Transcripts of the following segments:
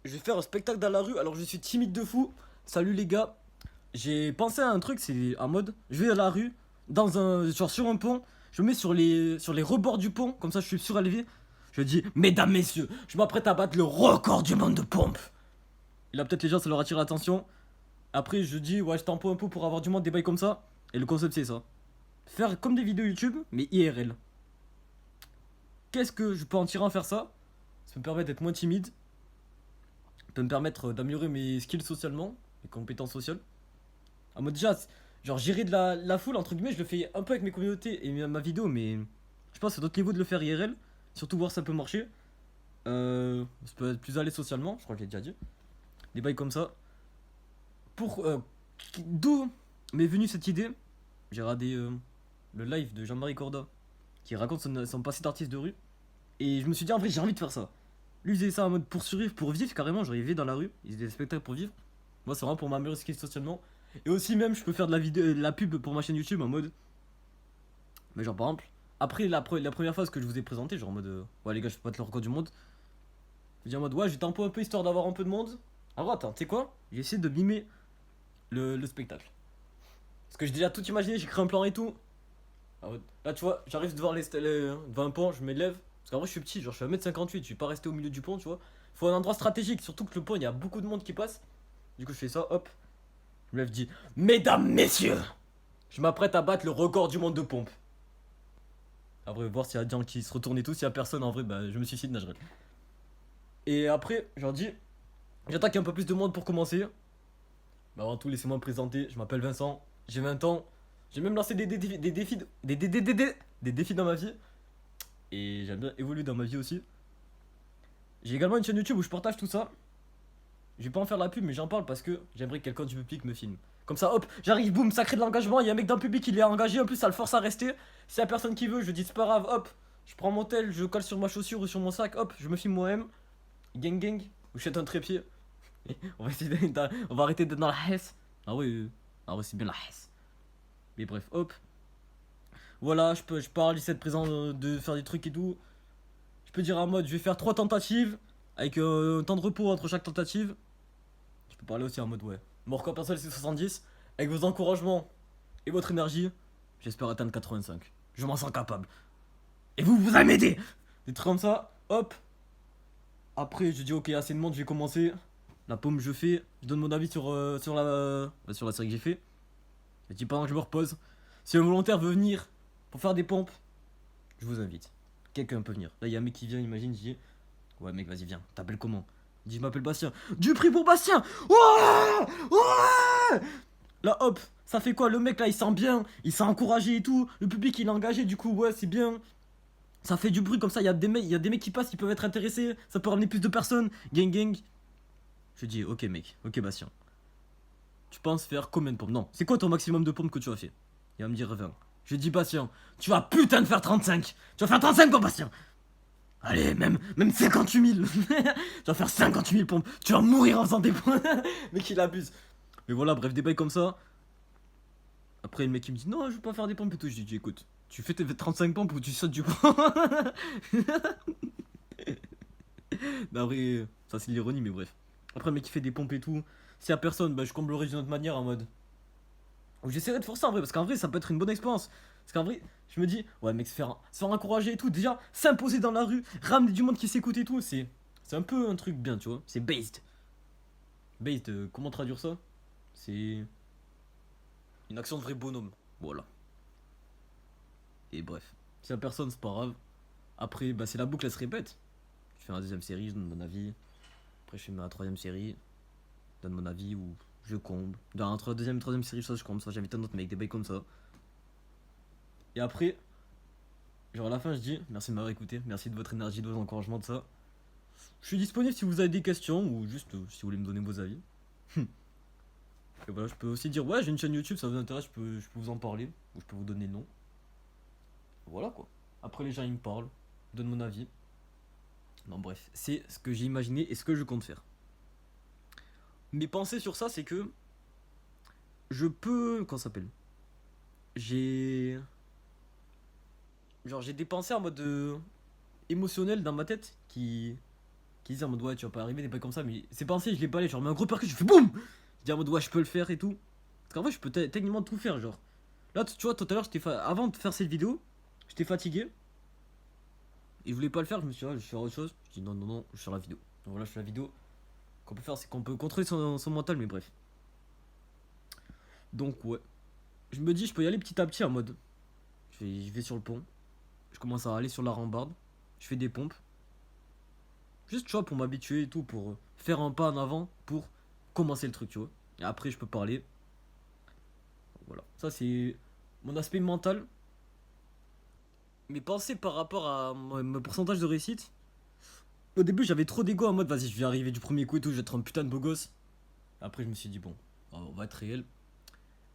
je vais faire un spectacle dans la rue alors je suis timide de fou. Salut les gars. J'ai pensé à un truc, c'est en mode, je vais dans la rue, genre sur un pont, je me mets sur les rebords du pont, comme ça je suis surélevé. Je dis, mesdames, messieurs, je m'apprête à battre le record du monde de pompe. Et là peut-être les gens ça leur attire l'attention. Après je dis, ouais je tempo un peu pour avoir du monde, des bails comme ça. Et le concept c'est ça. Faire comme des vidéos YouTube, mais IRL. Qu'est-ce que je peux en tirer à faire ça? Ça me permet d'être moins timide, ça peut me permettre d'améliorer mes skills socialement, mes compétences sociales. En mode déjà, genre gérer de la foule, entre guillemets, je le fais un peu avec mes communautés et ma vidéo, mais je pense que c'est d'autres niveaux de le faire IRL. Surtout voir si ça peut marcher. Ça peut être plus à l'aise socialement, je crois que j'ai déjà dit. Des bails comme ça. Pour, d'où m'est venue cette idée? J'ai regardé le live de Jean-Marie Corda qui raconte son passé d'artiste de rue. Et je me suis dit, en vrai, j'ai envie de faire ça. Lui, il faisait ça en mode pour survivre, pour vivre carrément. Genre, il vivait dans la rue, il faisait des spectacles pour vivre. Moi, c'est vraiment pour m'améliorer socialement. Et aussi, même, je peux faire de la vidéo, de la pub pour ma chaîne YouTube en mode. Mais genre, par exemple, après la première phase que je vous ai présentée, genre en mode. Ouais, les gars, je peux pas te le record du monde. Je dis en mode, ouais, j'étais un peu histoire d'avoir un peu de monde. En vrai, attends, tu sais quoi? J'ai essayé de mimer le spectacle. Parce que j'ai déjà tout imaginé, j'ai créé un plan et tout. Là, tu vois, j'arrive devant un pont, je m'élève. Parce qu'en vrai, je suis petit, genre, je suis 1m58, je suis pas resté au milieu du pont, tu vois. Faut un endroit stratégique, surtout que le pont, il y a beaucoup de monde qui passe. Du coup, je fais ça, hop. Je me lève, je dis, mesdames, messieurs, je m'apprête à battre le record du monde de pompe. Après, voir s'il y a des gens qui se retournent et tout. S'il y a personne, en vrai, bah, je me suicide, nagerai. Et après, j'en dis, j'attaque un peu plus de monde pour commencer. Bah, avant tout, laissez-moi me présenter. Je m'appelle Vincent, j'ai 20 ans. J'ai même lancé des défis, des défis dans ma vie. Et j'aime bien évoluer dans ma vie aussi. J'ai également une chaîne YouTube où je partage tout ça. Je vais pas en faire la pub, mais j'en parle parce que j'aimerais que quelqu'un du public me filme. Comme ça, hop, j'arrive, boum, ça crée de l'engagement. Il y a un mec dans le public, il est engagé. En plus, ça le force à rester. S'il y a personne qui veut, je dis c'est pas grave, hop. Je prends mon tel, je colle sur ma chaussure ou sur mon sac, hop, je me filme moi-même. Gang gang, ou je jette un trépied. On va essayer on va arrêter d'être dans la hesse. Ah ouais, c'est bien la hesse. Mais bref, hop. Voilà, je parle, j'essaie de présent de faire des trucs et tout. Je peux dire en mode, je vais faire 3 tentatives avec un temps de repos entre chaque tentative. Je peux parler aussi en mode, ouais. Mon record personnel c'est 70. Avec vos encouragements et votre énergie, j'espère atteindre 85. Je m'en sens capable. Et vous allez m'aider. Des trucs comme ça, hop. Après, je dis, ok, assez de monde, je vais commencer. La paume, je fais. Je donne mon avis sur la série que j'ai fait. Je dis pendant que je me repose. Si un volontaire veut venir pour faire des pompes, je vous invite. Quelqu'un peut venir. Là, il y a un mec qui vient, imagine, je dis, ouais, mec, vas-y, viens. T'appelles comment? Il dit, je m'appelle Bastien. Du prix pour Bastien. Ouais, ouais. Là, hop, ça fait quoi? Le mec là, il sent bien, il s'est encouragé et tout. Le public, il est engagé, du coup, ouais, c'est bien. Ça fait du bruit comme ça. Il y a des mecs qui passent, qui peuvent être intéressés. Ça peut ramener plus de personnes. Gang, gang. Je dis, ok, mec, ok, Bastien. Tu penses faire combien de pompes? Non, c'est quoi ton maximum de pompes que tu as fait? Il va me dire 20. Je dis, Bastien, tu vas putain de faire 35. Tu vas faire 35 pompes, Bastien. Allez, même 58 000. Tu vas faire 58 000 pompes. Tu vas mourir en faisant des pompes. Mec, il abuse. Mais voilà, bref, des bails comme ça. Après, le mec il me dit non, je veux pas faire des pompes et tout. Je dis écoute, tu fais tes 35 pompes ou tu sautes du pont. Non, en vrai, ça c'est l'ironie, mais bref. Après, le mec qui fait des pompes et tout. S'il y a personne, bah je comblerai d'une autre manière en mode. Ou j'essaierai de forcer en vrai, parce qu'en vrai, ça peut être une bonne expérience. Parce qu'en vrai, je me dis, ouais, mec, se faire encourager et tout. Déjà, s'imposer dans la rue, ramener du monde qui s'écoute et tout, c'est un peu un truc bien, tu vois. C'est based. Based, comment traduire ça? C'est une action de vrai bonhomme. Voilà. Et bref, si y a personne, c'est pas grave. Après, bah, c'est la boucle, elle se répète. Je fais ma deuxième série, je donne mon avis. Après, je fais ma troisième série, je donne mon avis ou je comble. Entre la deuxième et troisième série, soit je comble, soit j'invite un autre mec, des bails comme ça. Et après, genre à la fin, je dis merci de m'avoir écouté, merci de votre énergie, de vos encouragements, de ça. Je suis disponible si vous avez des questions ou juste si vous voulez me donner vos avis. Et voilà, je peux aussi dire ouais, j'ai une chaîne YouTube, ça vous intéresse, je peux vous en parler ou je peux vous donner le nom. Voilà quoi. Après, les gens ils me parlent, je donne mon avis. Non, bref, c'est ce que j'ai imaginé et ce que je compte faire. Mes pensées sur ça, c'est que je peux. Comment ça s'appelle? J'ai. Genre, j'ai des pensées en mode émotionnel dans ma tête qui qui disait en mode ouais, tu vas pas arriver, des pas comme ça, mais c'est pensé, je l'ai pas allé, genre, mets un gros percute, je fais boum! Je dis en mode ouais, je peux le faire et tout. Parce qu'en vrai, je peux techniquement tout faire, genre. Là, tu vois, tout à l'heure, avant de faire cette vidéo, j'étais fatigué. Et je voulais pas le faire, je me suis dit, ah, je vais faire autre chose. Je dis non, non, non, je fais la vidéo. Donc voilà, je fais la vidéo. Ce qu'on peut faire, c'est qu'on peut contrôler son mental, mais bref. Donc ouais. Je me dis, je peux y aller petit à petit en mode. Je vais sur le pont. Je commence à aller sur la rambarde. Je fais des pompes. Juste, tu vois, pour m'habituer et tout, pour faire un pas en avant, pour commencer le truc, tu vois. Et après, je peux parler. Donc, voilà. Ça, c'est mon aspect mental. Mes pensées par rapport à mon pourcentage de réussite. Au début, j'avais trop d'ego en mode, vas-y, je vais arriver du premier coup et tout, je vais être un putain de beau gosse. Après, je me suis dit, bon, on va être réel.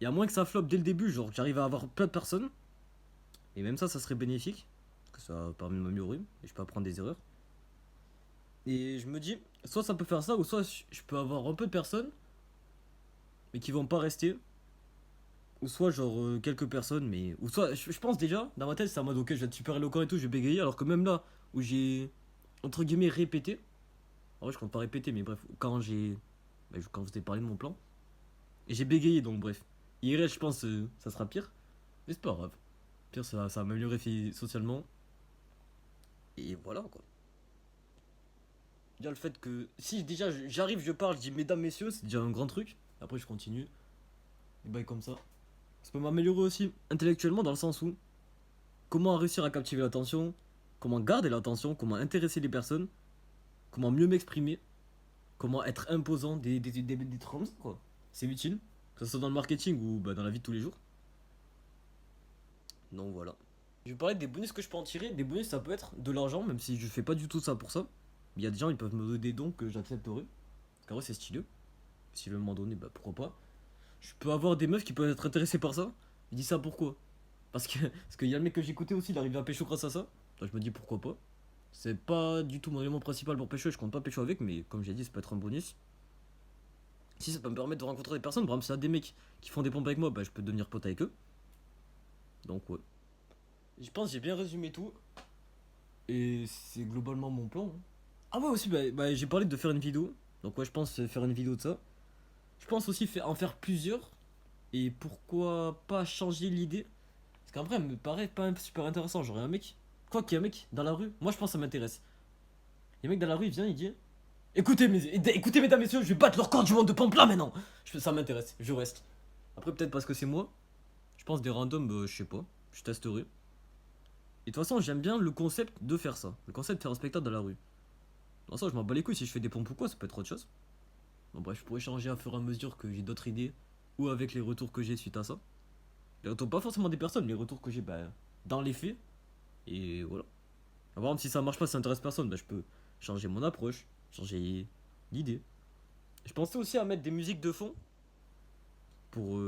Et à moins que ça floppe dès le début, genre, que j'arrive à avoir plein de personnes. Et même ça serait bénéfique. Parce que ça permet de m'améliorer. Et je peux apprendre des erreurs. Et je me dis, soit ça peut faire ça, ou soit je peux avoir un peu de personnes, mais qui vont pas rester. Ou soit genre quelques personnes, mais. Ou soit, je pense déjà, dans ma tête, c'est en mode, ok, je vais être super éloquent et tout, je vais bégayer. Alors que même là, où j'ai, entre guillemets, répété. En vrai, je compte pas répéter, mais bref, quand j'ai. Quand vous avez parlé de mon plan. Et j'ai bégayé, donc bref. IRL, je pense, ça sera pire. Mais c'est pas grave. Pire, ça va m'améliorer socialement. Et voilà, quoi. Déjà, le fait que. Si déjà j'arrive, je parle, je dis mesdames, messieurs, c'est déjà un grand truc. Après, je continue. Et bah, comme ça. Ça peut m'améliorer aussi intellectuellement dans le sens où. Comment réussir à captiver l'attention. Comment garder l'attention. Comment intéresser les personnes. Comment mieux m'exprimer. Comment être imposant. Des trucs comme ça, quoi. C'est utile. Que ce soit dans le marketing ou bah, dans la vie de tous les jours. Donc voilà. Je vais parler des bonus que je peux en tirer. Des bonus, ça peut être de l'argent, même si je fais pas du tout ça pour ça. Il y a des gens, ils peuvent me donner des dons que j'accepterai. Parce qu'en vrai, c'est stylé. Si le moment donné, bah pourquoi pas. Je peux avoir des meufs qui peuvent être intéressées par ça. Je dis ça pourquoi? Parce qu'il y a le mec que j'écoutais aussi, il arrive à pécho grâce à ça. Donc je me dis pourquoi pas. C'est pas du tout mon élément principal pour pécho, je compte pas pécho avec, mais comme j'ai dit, ça peut être un bonus. Si ça peut me permettre de rencontrer des personnes, par exemple, s'il y a des mecs qui font des pompes avec moi, bah je peux devenir pote avec eux. Donc ouais. Je pense que j'ai bien résumé tout. Et c'est globalement mon plan, hein. Ah ouais aussi, j'ai parlé de faire une vidéo. Donc ouais, je pense faire une vidéo de ça. Je pense aussi en faire plusieurs. Et pourquoi pas changer l'idée. Parce qu'en vrai, elle me paraît pas super intéressant. Genre, un mec. Quoi qu'il y a un mec dans la rue. Moi, je pense que ça m'intéresse. Il y a un mec dans la rue, il vient, il dit écoutez, mesdames, messieurs, je vais battre leur corps du monde de pompe là maintenant. Ça m'intéresse, je reste. Après, peut-être parce que c'est moi. Je pense des randoms, je sais pas. Je testerai. Et de toute façon, j'aime bien le concept de faire ça. Le concept de faire un spectacle dans la rue. Dans ça, je m'en bats les couilles si je fais des pompes ou quoi, ça peut être autre chose. Bon, bref, je pourrais changer à fur et à mesure que j'ai d'autres idées. Ou avec les retours que j'ai suite à ça. Les retours, pas forcément des personnes, les retours que j'ai dans les faits. Et voilà. Par exemple, si ça marche pas, si ça intéresse personne, je peux changer mon approche, changer l'idée. Je pensais aussi à mettre des musiques de fond pour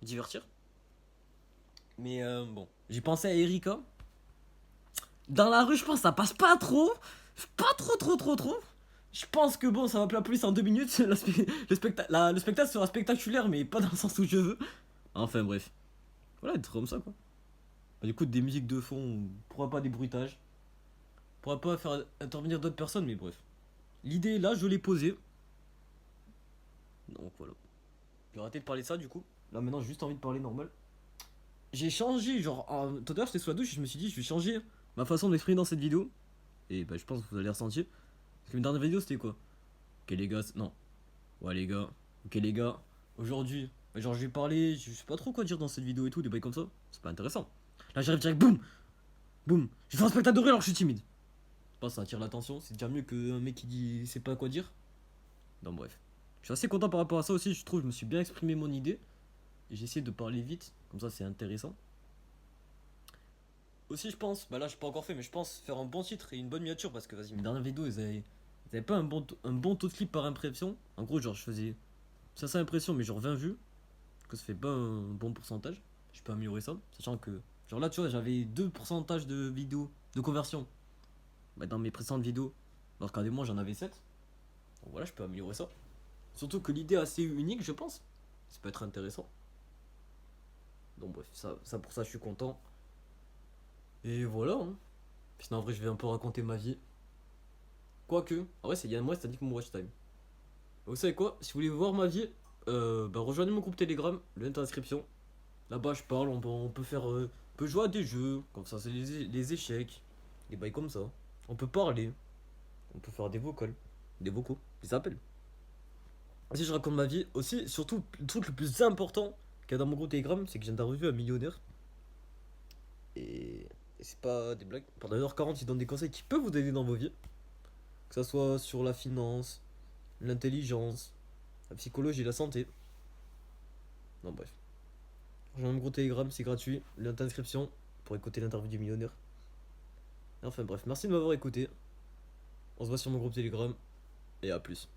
divertir. Mais bon, j'ai pensé à Erika. Dans la rue, je pense que ça passe pas trop. Pas trop. Je pense que bon, ça va plus la police en 2 minutes. Le spectacle sera spectaculaire, mais pas dans le sens où je veux. Enfin bref. Voilà, être comme ça quoi. Du coup, des musiques de fond, pourquoi pas des bruitages. Pourquoi pas faire intervenir d'autres personnes, mais bref. L'idée là, je l'ai posée. Donc voilà. J'ai arrêté de parler de ça du coup. Là maintenant, j'ai juste envie de parler normal. J'ai changé, genre, tout à l'heure j'étais sous la douche et je me suis dit, je vais changer ma façon d'exprimer dans cette vidéo. Et je pense que vous allez ressentir. Parce que mes dernières vidéos c'était quoi? Ok les gars, non. Ouais les gars, ok les gars, aujourd'hui, genre je vais parler, je sais pas trop quoi dire dans cette vidéo et tout, des bails comme ça. C'est pas intéressant. Là j'arrive direct, boum boum. Je fais un spectacle de rire alors que je suis timide. Je pense que ça attire l'attention, c'est déjà mieux qu'un mec qui dit il sait pas quoi dire. Donc bref. Je suis assez content par rapport à ça aussi, je trouve que je me suis bien exprimé mon idée. Et j'ai essayé de parler vite, comme ça c'est intéressant. Aussi je pense, là j'ai pas encore fait, mais je pense faire un bon titre et une bonne miniature parce que vas-y, mes dernières vidéos ils avaient pas un bon taux de clip par impression. En gros genre je faisais 500 impressions mais genre 20 vues. Que ça fait pas un bon pourcentage. Je peux améliorer ça, sachant que genre là tu vois j'avais 2 pourcentages de vidéos de conversion dans mes précédentes vidéos. Alors qu'à des mois j'en avais 7. Donc voilà, je peux améliorer ça. Surtout que l'idée est assez unique je pense. Ça peut être intéressant. Donc bref, ça pour ça je suis content. Et voilà, hein. Sinon en vrai je vais un peu raconter ma vie. Quoique, en vrai, il y a moi, c'est indique mon watch time. Vous savez quoi? Si vous voulez voir ma vie, bah, rejoignez mon groupe Telegram, le lien est en description. Là-bas, je parle, on peut faire. On peut jouer à des jeux, comme ça, c'est les échecs, des bails comme ça. On peut parler, on peut faire des vocals, des vocaux, ils s'appellent. Si je raconte ma vie, aussi, surtout, le truc le plus important qu'il y a dans mon groupe Telegram, c'est que j'ai un revue un millionnaire. Et c'est pas des blagues. Pendant 1h40, il donne des conseils qui peuvent vous aider dans vos vies. Que ça soit sur la finance, l'intelligence, la psychologie, la santé. Non, bref. Rejoins mon groupe Telegram, c'est gratuit. Lien d'inscription pour écouter l'interview du millionnaire. Enfin bref, merci de m'avoir écouté. On se voit sur mon groupe Telegram. Et à plus.